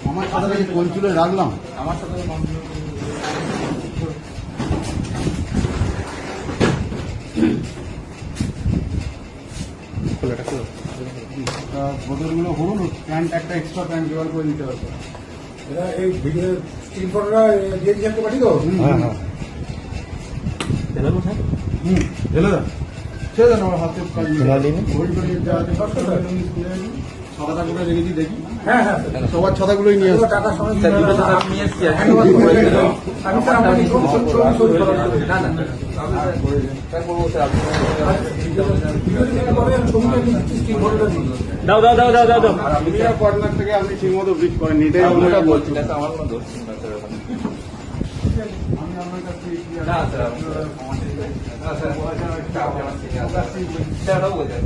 আমার কথাটা কি কঞ্চুলে রাখলাম আমার সাথে বোতলগুলো হলুন প্যান্ট একটা এক্সট্রা প্যান্ট জোগাড় করে দিতে হবে। এরা এই ভিডিও স্ক্রিন ফটোটা দিয়ে দিয়েছেন তো পাঠিয়ে দাও। হ্যাঁ হ্যাঁ ঢেলে দেন ছেড়ে দেন আমার হাতে কাজ ছাতাটা করে রেখেছি দেখি। হ্যাঁ হ্যাঁ সবার ছাতাগুলোই নিয়ে আসছে। টাকার সময় নিয়ে এসছি আমি স্যার আমাকে না না স্যার বলবো স্যার দাও দাও দাও দাও দাও দাও মিডিয়া কর্নার থেকে আপনি ঠিক মতো ব্রিজ করেন এটাই আপনারা আপনার বলছি না তো আমার কোনো দোষ ছিল না স্যার আমি আপনার কাছ থেকে না স্যার না স্যার স্যার বলছেন